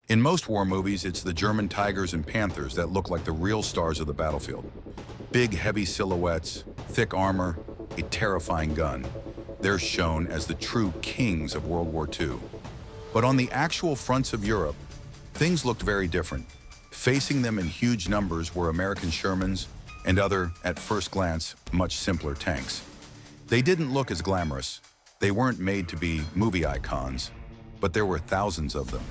In most war movies, it's the German Tigers and Panthers that look like the real stars of the battlefield. Big, heavy silhouettes, thick armor, a terrifying gun. They're shown as the true kings of World War II. But on the actual fronts of Europe, things looked very different. Facing them in huge numbers were American Shermans and other, at first glance, much simpler tanks. They didn't look as glamorous. They weren't made to be movie icons, but there were thousands of them.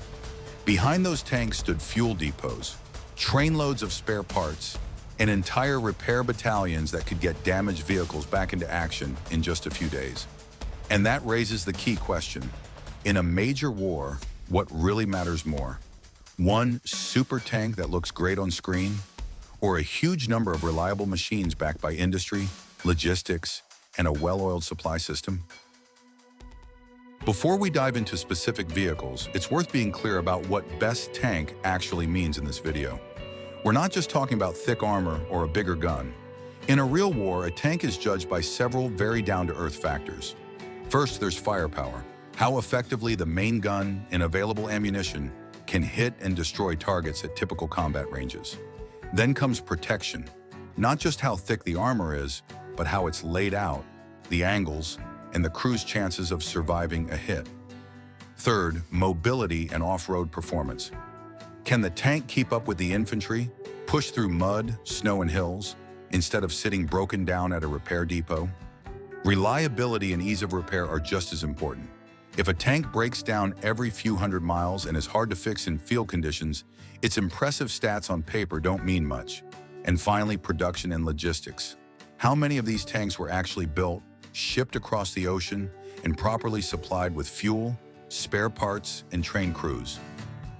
Behind those tanks stood fuel depots, trainloads of spare parts, and entire repair battalions that could get damaged vehicles back into action in just a few days. And that raises the key question. In a major war, what really matters more? One super tank that looks great on screen, or a huge number of reliable machines backed by industry, logistics, and a well-oiled supply system? Before we dive into specific vehicles, it's worth being clear about what best tank actually means in this video. We're not just talking about thick armor or a bigger gun. In a real war, a tank is judged by several very down-to-earth factors. First, there's firepower, how effectively the main gun and available ammunition can hit and destroy targets at typical combat ranges. Then comes protection, not just how thick the armor is, but how it's laid out, the angles, and the crew's chances of surviving a hit. Third, mobility and off-road performance. Can the tank keep up with the infantry, push through mud, snow, and hills, instead of sitting broken down at a repair depot? Reliability and ease of repair are just as important. If a tank breaks down every few hundred miles and is hard to fix in field conditions, its impressive stats on paper don't mean much. And finally, production and logistics. How many of these tanks were actually built, shipped across the ocean, and properly supplied with fuel, spare parts, and trained crews?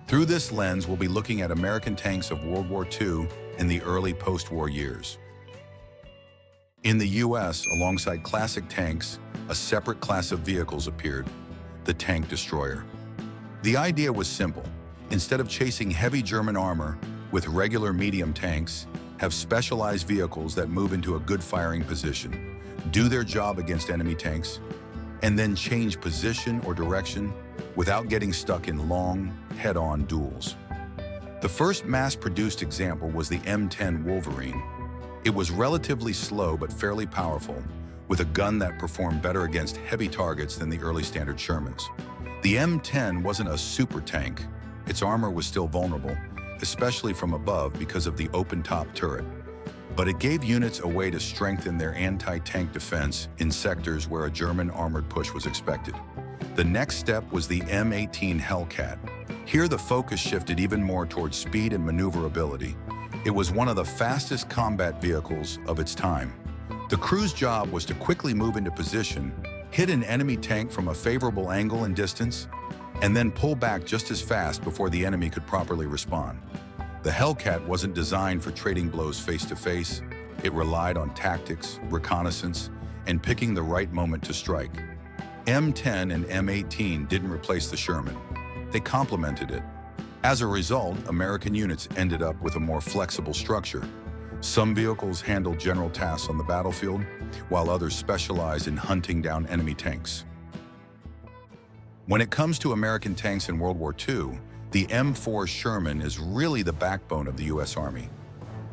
Through this lens, we'll be looking at American tanks of World War II in the early post-war years. In the US, alongside classic tanks, a separate class of vehicles appeared, the tank destroyer. The idea was simple. Instead of chasing heavy German armor with regular medium tanks, have specialized vehicles that move into a good firing position, do their job against enemy tanks, and then change position or direction without getting stuck in long, head-on duels. The first mass-produced example was the M10 Wolverine. It was relatively slow but fairly powerful, with a gun that performed better against heavy targets than the early standard Shermans. The M10 wasn't a super tank. Its armor was still vulnerable, especially from above because of the open-top turret. But it gave units a way to strengthen their anti-tank defense in sectors where a German armored push was expected. The next step was the M18 Hellcat. Here the focus shifted even more towards speed and maneuverability. It was one of the fastest combat vehicles of its time. The crew's job was to quickly move into position, hit an enemy tank from a favorable angle and distance, and then pull back just as fast before the enemy could properly respond. The Hellcat wasn't designed for trading blows face-to-face. It relied on tactics, reconnaissance, and picking the right moment to strike. M10 and M18 didn't replace the Sherman. They complemented it. As a result, American units ended up with a more flexible structure. Some vehicles handled general tasks on the battlefield, while others specialized in hunting down enemy tanks. When it comes to American tanks in World War II, the M4 Sherman is really the backbone of the U.S. Army.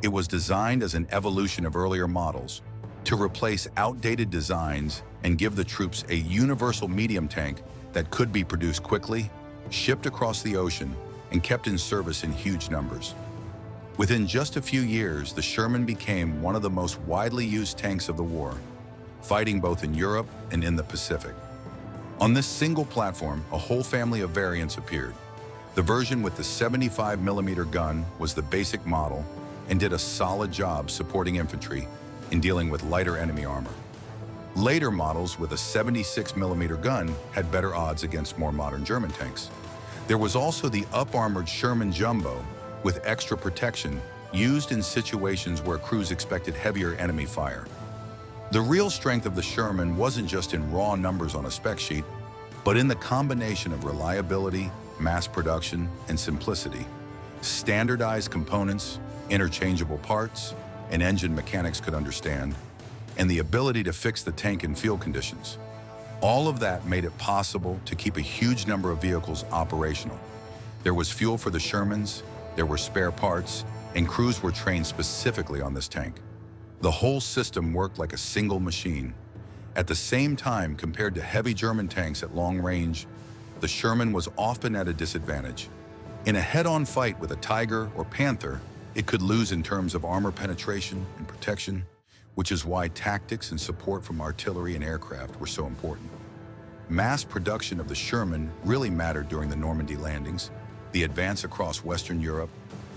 It was designed as an evolution of earlier models to replace outdated designs and give the troops a universal medium tank that could be produced quickly, shipped across the ocean, and kept in service in huge numbers. Within just a few years, the Sherman became one of the most widely used tanks of the war, fighting both in Europe and in the Pacific. On this single platform, a whole family of variants appeared. The version with the 75mm gun was the basic model and did a solid job supporting infantry in dealing with lighter enemy armor. Later models with a 76mm gun had better odds against more modern German tanks. There was also the up-armored Sherman Jumbo with extra protection used in situations where crews expected heavier enemy fire. The real strength of the Sherman wasn't just in raw numbers on a spec sheet, but in the combination of reliability, mass production, and simplicity. Standardized components, interchangeable parts, and engine mechanics could understand, and the ability to fix the tank in field conditions. All of that made it possible to keep a huge number of vehicles operational. There was fuel for the Shermans, there were spare parts, and crews were trained specifically on this tank. The whole system worked like a single machine. At the same time, compared to heavy German tanks at long range, the Sherman was often at a disadvantage. In a head-on fight with a Tiger or Panther, it could lose in terms of armor penetration and protection, which is why tactics and support from artillery and aircraft were so important. Mass production of the Sherman really mattered during the Normandy landings, the advance across Western Europe,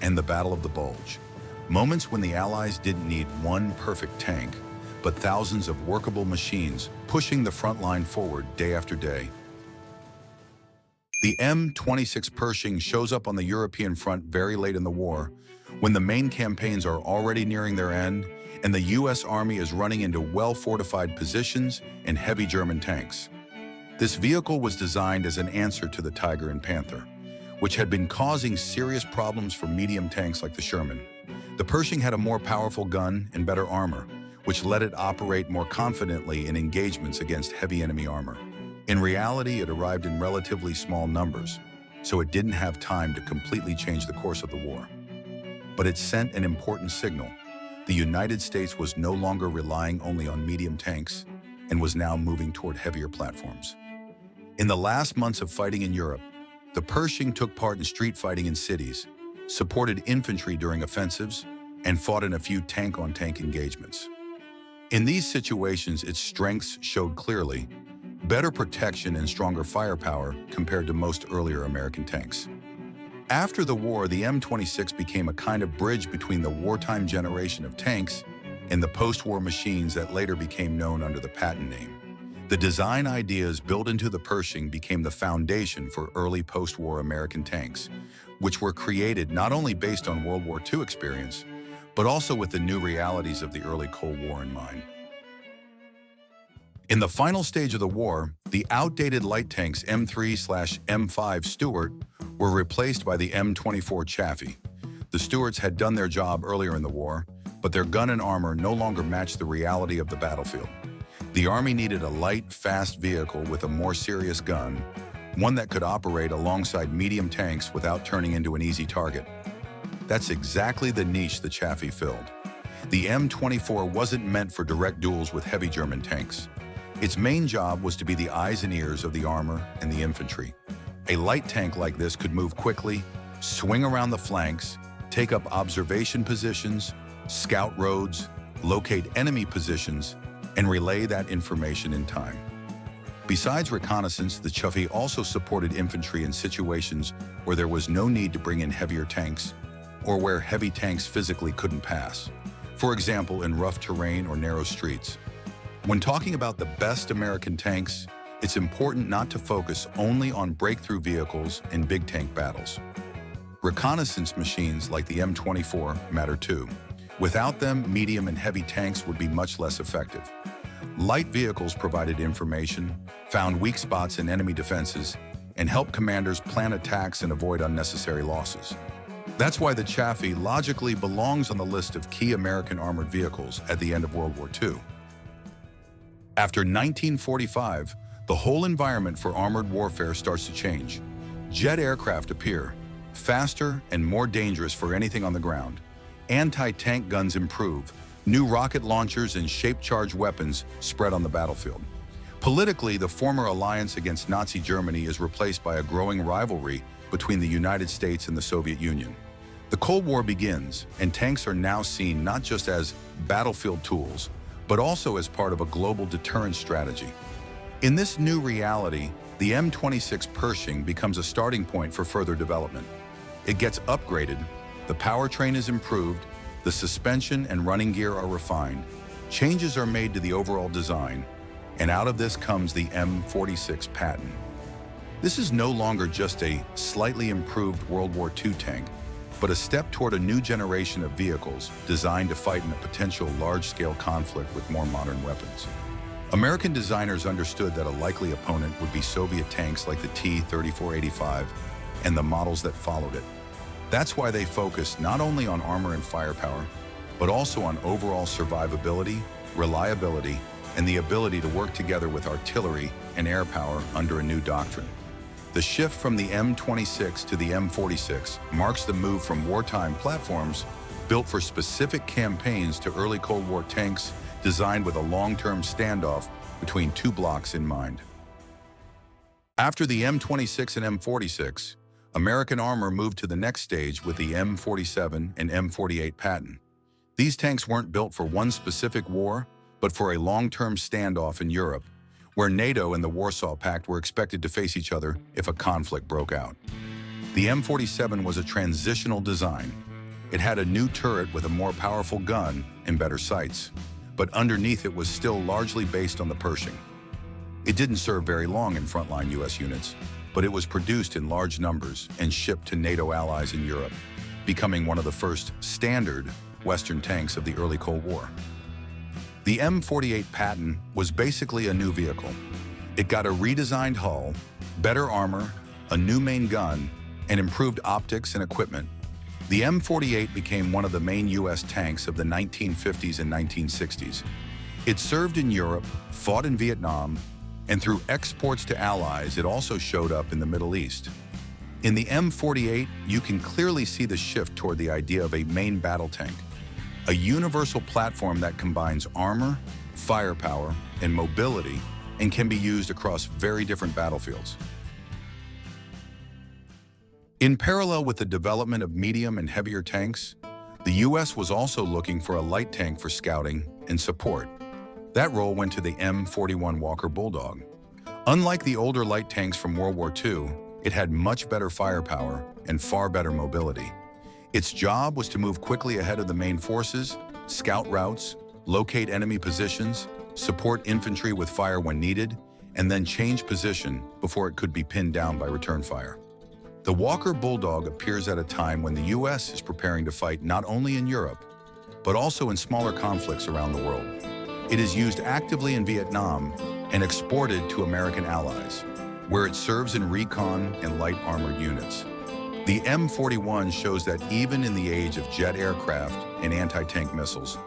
and the Battle of the Bulge. Moments when the Allies didn't need one perfect tank, but thousands of workable machines pushing the front line forward day after day. The M26 Pershing shows up on the European front very late in the war, when the main campaigns are already nearing their end and the US Army is running into well-fortified positions and heavy German tanks. This vehicle was designed as an answer to the Tiger and Panther, which had been causing serious problems for medium tanks like the Sherman. The Pershing had a more powerful gun and better armor, which let it operate more confidently in engagements against heavy enemy armor. In reality, it arrived in relatively small numbers, so it didn't have time to completely change the course of the war. But it sent an important signal. The United States was no longer relying only on medium tanks and was now moving toward heavier platforms. In the last months of fighting in Europe, the Pershing took part in street fighting in cities, supported infantry during offensives, and fought in a few tank-on-tank engagements. In these situations, its strengths showed clearly: better protection and stronger firepower compared to most earlier American tanks. After the war, the M26 became a kind of bridge between the wartime generation of tanks and the post-war machines that later became known under the Patton name. The design ideas built into the Pershing became the foundation for early post-war American tanks, which were created not only based on World War II experience, but also with the new realities of the early Cold War in mind. In the final stage of the war, the outdated light tanks M3/M5 Stuart were replaced by the M24 Chaffee. The Stuarts had done their job earlier in the war, but their gun and armor no longer matched the reality of the battlefield. The Army needed a light, fast vehicle with a more serious gun, one that could operate alongside medium tanks without turning into an easy target. That's exactly the niche the Chaffee filled. The M24 wasn't meant for direct duels with heavy German tanks. Its main job was to be the eyes and ears of the armor and the infantry. A light tank like this could move quickly, swing around the flanks, take up observation positions, scout roads, locate enemy positions, and relay that information in time. Besides reconnaissance, the Chaffee also supported infantry in situations where there was no need to bring in heavier tanks or where heavy tanks physically couldn't pass. For example, in rough terrain or narrow streets. When talking about the best American tanks, it's important not to focus only on breakthrough vehicles in big tank battles. Reconnaissance machines like the M24 matter too. Without them, medium and heavy tanks would be much less effective. Light vehicles provided information, found weak spots in enemy defenses, and helped commanders plan attacks and avoid unnecessary losses. That's why the Chaffee logically belongs on the list of key American armored vehicles at the end of World War II. After 1945, the whole environment for armored warfare starts to change. Jet aircraft appear, faster and more dangerous for anything on the ground. Anti-tank guns improve. New rocket launchers and shape-charged weapons spread on the battlefield. Politically, the former alliance against Nazi Germany is replaced by a growing rivalry between the United States and the Soviet Union. The Cold War begins, and tanks are now seen not just as battlefield tools, but also as part of a global deterrence strategy. In this new reality, the M26 Pershing becomes a starting point for further development. It gets upgraded, the powertrain is improved, the suspension and running gear are refined, changes are made to the overall design, and out of this comes the M46 Patton. This is no longer just a slightly improved World War II tank, but a step toward a new generation of vehicles designed to fight in a potential large-scale conflict with more modern weapons. American designers understood that a likely opponent would be Soviet tanks like the T-3485 and the models that followed it. That's why they focused not only on armor and firepower, but also on overall survivability, reliability, and the ability to work together with artillery and air power under a new doctrine. The shift from the M26 to the M46 marks the move from wartime platforms built for specific campaigns to early Cold War tanks designed with a long-term standoff between two blocks in mind. After the M26 and M46, American armor moved to the next stage with the M47 and M48 Patton. These tanks weren't built for one specific war, but for a long-term standoff in Europe, where NATO and the Warsaw Pact were expected to face each other if a conflict broke out. The M47 was a transitional design. It had a new turret with a more powerful gun and better sights, but underneath it was still largely based on the Pershing. It didn't serve very long in frontline US units, but it was produced in large numbers and shipped to NATO allies in Europe, becoming one of the first standard Western tanks of the early Cold War. The M48 Patton was basically a new vehicle. It got a redesigned hull, better armor, a new main gun, and improved optics and equipment. The M48 became one of the main US tanks of the 1950s and 1960s. It served in Europe, fought in Vietnam, and through exports to allies, it also showed up in the Middle East. In the M48, you can clearly see the shift toward the idea of a main battle tank, a universal platform that combines armor, firepower, and mobility, and can be used across very different battlefields. In parallel with the development of medium and heavier tanks, the US was also looking for a light tank for scouting and support. That role went to the M41 Walker Bulldog. Unlike the older light tanks from World War II, it had much better firepower and far better mobility. Its job was to move quickly ahead of the main forces, scout routes, locate enemy positions, support infantry with fire when needed, and then change position before it could be pinned down by return fire. The Walker Bulldog appears at a time when the US is preparing to fight not only in Europe, but also in smaller conflicts around the world. It is used actively in Vietnam and exported to American allies, where it serves in recon and light armored units. The M41 shows that even in the age of jet aircraft and anti-tank missiles.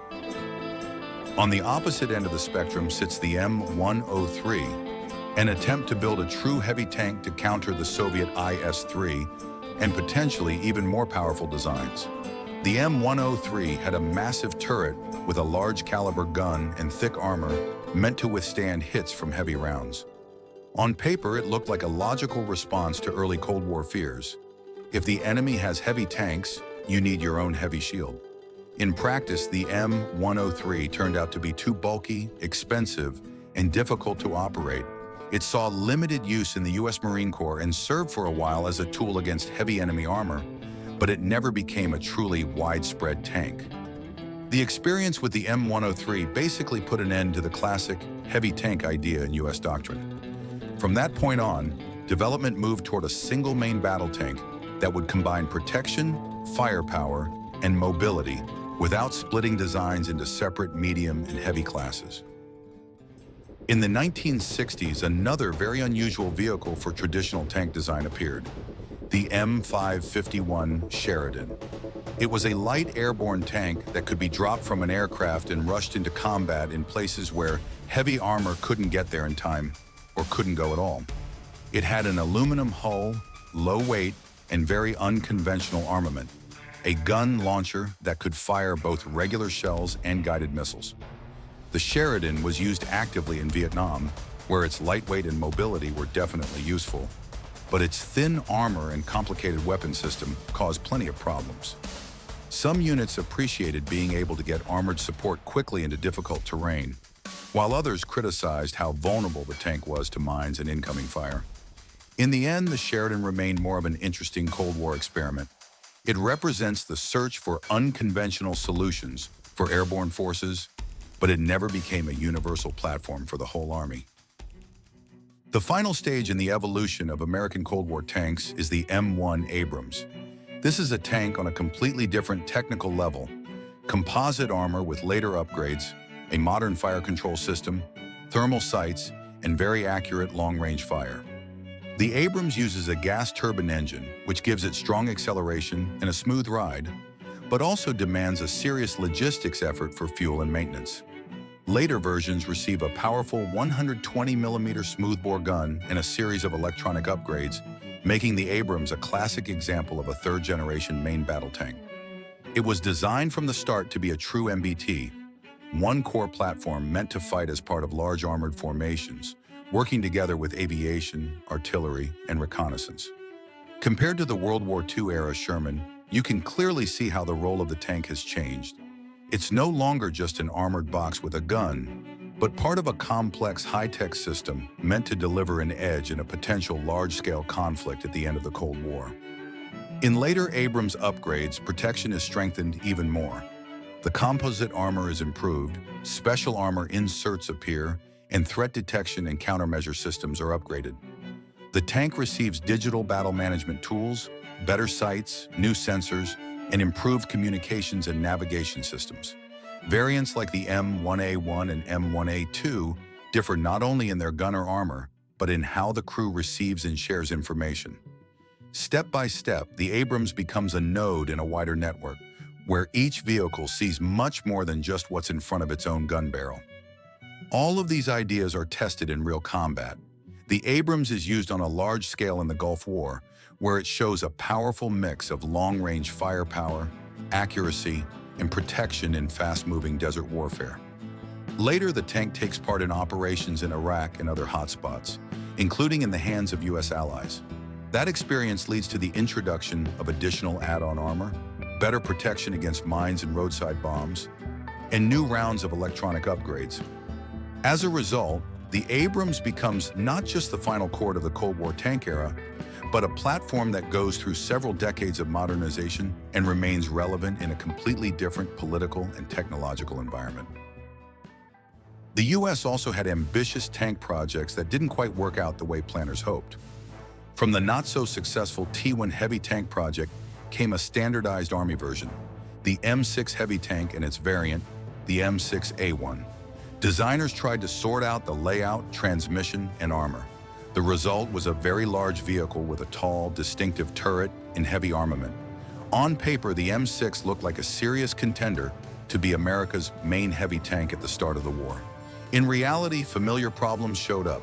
On the opposite end of the spectrum sits the M103, an attempt to build a true heavy tank to counter the Soviet IS-3 and potentially even more powerful designs. The M103 had a massive turret with a large caliber gun and thick armor meant to withstand hits from heavy rounds. On paper, it looked like a logical response to early Cold War fears. If the enemy has heavy tanks, you need your own heavy shield. In practice, the M103 turned out to be too bulky, expensive, and difficult to operate. It saw limited use in the US Marine Corps and served for a while as a tool against heavy enemy armor, but it never became a truly widespread tank. The experience with the M103 basically put an end to the classic heavy tank idea in US doctrine. From that point on, development moved toward a single main battle tank that would combine protection, firepower, and mobility without splitting designs into separate medium and heavy classes. In the 1960s, another very unusual vehicle for traditional tank design appeared, the M551 Sheridan. It was a light airborne tank that could be dropped from an aircraft and rushed into combat in places where heavy armor couldn't get there in time or couldn't go at all. It had an aluminum hull, low weight, and very unconventional armament, a gun launcher that could fire both regular shells and guided missiles. The Sheridan was used actively in Vietnam, where its lightweight and mobility were definitely useful, but its thin armor and complicated weapon system caused plenty of problems. Some units appreciated being able to get armored support quickly into difficult terrain, while others criticized how vulnerable the tank was to mines and incoming fire. In the end, the Sheridan remained more of an interesting Cold War experiment. It represents the search for unconventional solutions for airborne forces, but it never became a universal platform for the whole Army. The final stage in the evolution of American Cold War tanks is the M1 Abrams. This is a tank on a completely different technical level, composite armor with later upgrades, a modern fire control system, thermal sights, and very accurate long-range fire. The Abrams uses a gas turbine engine, which gives it strong acceleration and a smooth ride, but also demands a serious logistics effort for fuel and maintenance. Later versions receive a powerful 120mm smoothbore gun and a series of electronic upgrades, making the Abrams a classic example of a third-generation main battle tank. It was designed from the start to be a true MBT, one core platform meant to fight as part of large armored formations, working together with aviation, artillery, and reconnaissance. Compared to the World War II era Sherman, you can clearly see how the role of the tank has changed. It's no longer just an armored box with a gun, but part of a complex high-tech system meant to deliver an edge in a potential large-scale conflict at the end of the Cold War. In later Abrams upgrades, protection is strengthened even more. The composite armor is improved, special armor inserts appear, and threat detection and countermeasure systems are upgraded. The tank receives digital battle management tools, better sights, new sensors, and improved communications and navigation systems. Variants like the M1A1 and M1A2 differ not only in their gunner armor, but in how the crew receives and shares information. Step by step, the Abrams becomes a node in a wider network, where each vehicle sees much more than just what's in front of its own gun barrel. All of these ideas are tested in real combat. The Abrams is used on a large scale in the Gulf War, where it shows a powerful mix of long-range firepower, accuracy, and protection in fast-moving desert warfare. Later, the tank takes part in operations in Iraq and other hotspots, including in the hands of U.S. allies. That experience leads to the introduction of additional add-on armor, better protection against mines and roadside bombs, and new rounds of electronic upgrades. As a result, the Abrams becomes not just the final chord of the Cold War tank era, but a platform that goes through several decades of modernization and remains relevant in a completely different political and technological environment. The U.S. also had ambitious tank projects that didn't quite work out the way planners hoped. From the not-so-successful T-1 heavy tank project came a standardized Army version, the M6 heavy tank and its variant, the M6A1. Designers tried to sort out the layout, transmission, and armor. The result was a very large vehicle with a tall, distinctive turret and heavy armament. On paper, the M6 looked like a serious contender to be America's main heavy tank at the start of the war. In reality, familiar problems showed up.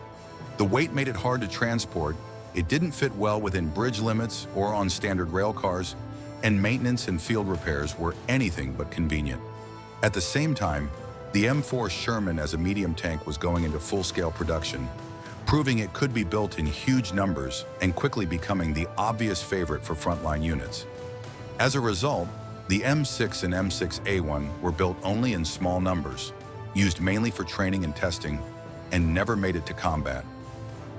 The weight made it hard to transport, it didn't fit well within bridge limits or on standard rail cars, and maintenance and field repairs were anything but convenient. At the same time, the M4 Sherman as a medium tank was going into full-scale production, proving it could be built in huge numbers and quickly becoming the obvious favorite for frontline units. As a result, the M6 and M6A1 were built only in small numbers, used mainly for training and testing, and never made it to combat.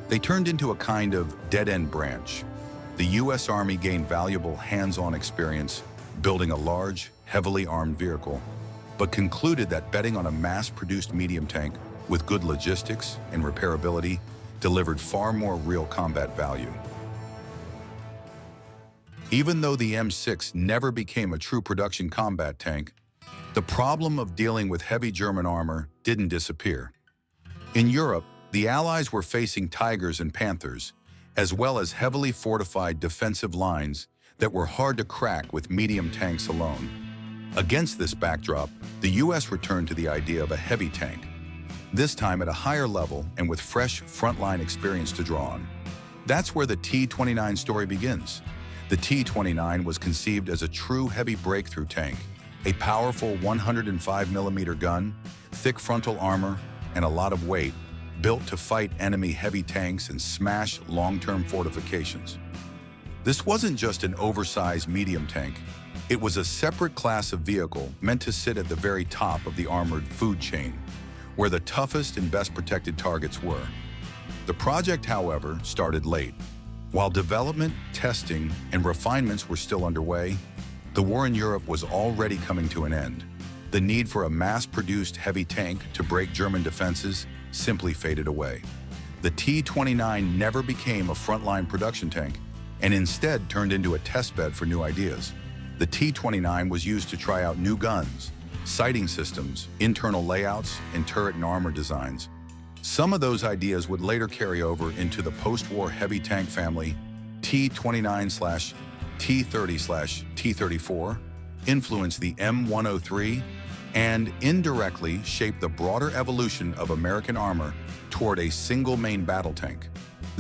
They turned into a kind of dead-end branch. The U.S. Army gained valuable hands-on experience building a large, heavily armed vehicle, but concluded that betting on a mass-produced medium tank with good logistics and repairability delivered far more real combat value. Even though the M6 never became a true production combat tank, the problem of dealing with heavy German armor didn't disappear. In Europe, the Allies were facing Tigers and Panthers, as well as heavily fortified defensive lines that were hard to crack with medium tanks alone. Against this backdrop, the U.S. returned to the idea of a heavy tank, this time at a higher level and with fresh frontline experience to draw on. That's where the T-29 story begins. The T-29 was conceived as a true heavy breakthrough tank, a powerful 105mm gun, thick frontal armor, and a lot of weight, built to fight enemy heavy tanks and smash long-term fortifications. This wasn't just an oversized medium tank. It was a separate class of vehicle meant to sit at the very top of the armored food chain, where the toughest and best protected targets were. The project, however, started late. While development, testing, and refinements were still underway, the war in Europe was already coming to an end. The need for a mass-produced heavy tank to break German defenses simply faded away. The T-29 never became a frontline production tank and instead turned into a testbed for new ideas. The T-29 was used to try out new guns, sighting systems, internal layouts, and turret and armor designs. Some of those ideas would later carry over into the post-war heavy tank family, T-29/T-30/T-34, influence the M103, and indirectly shape the broader evolution of American armor toward a single main battle tank.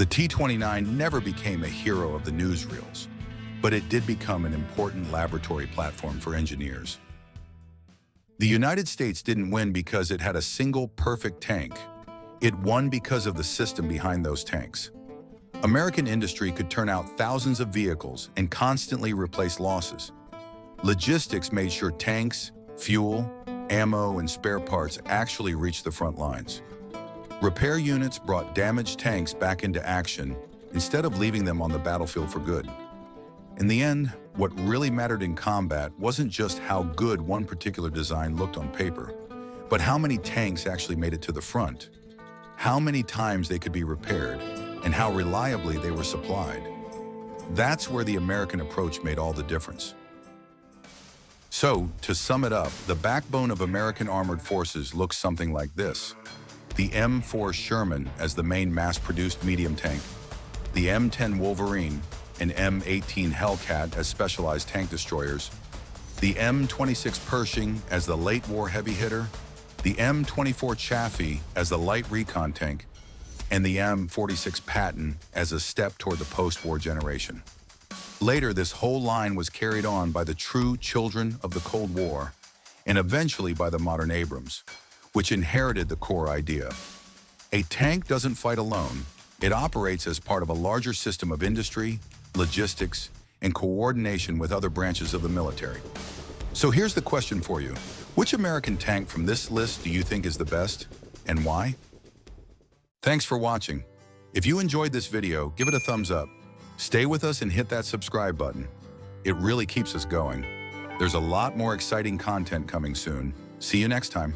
The T-29 never became a hero of the newsreels, but it did become an important laboratory platform for engineers. The United States didn't win because it had a single perfect tank. It won because of the system behind those tanks. American industry could turn out thousands of vehicles and constantly replace losses. Logistics made sure tanks, fuel, ammo, and spare parts actually reached the front lines. Repair units brought damaged tanks back into action instead of leaving them on the battlefield for good. In the end, what really mattered in combat wasn't just how good one particular design looked on paper, but how many tanks actually made it to the front, how many times they could be repaired, and how reliably they were supplied. That's where the American approach made all the difference. So, to sum it up, the backbone of American armored forces looks something like this. The M4 Sherman as the main mass-produced medium tank, the M10 Wolverine and M18 Hellcat as specialized tank destroyers, the M26 Pershing as the late war heavy hitter, the M24 Chaffee as the light recon tank, and the M46 Patton as a step toward the post-war generation. Later, this whole line was carried on by the true children of the Cold War, and eventually by the modern Abrams, which inherited the core idea. A tank doesn't fight alone. It operates as part of a larger system of industry, logistics, and coordination with other branches of the military. So here's the question for you. Which American tank from this list do you think is the best, and why? Thanks for watching. If you enjoyed this video, give it a thumbs up. Stay with us and hit that subscribe button. It really keeps us going. There's a lot more exciting content coming soon. See you next time.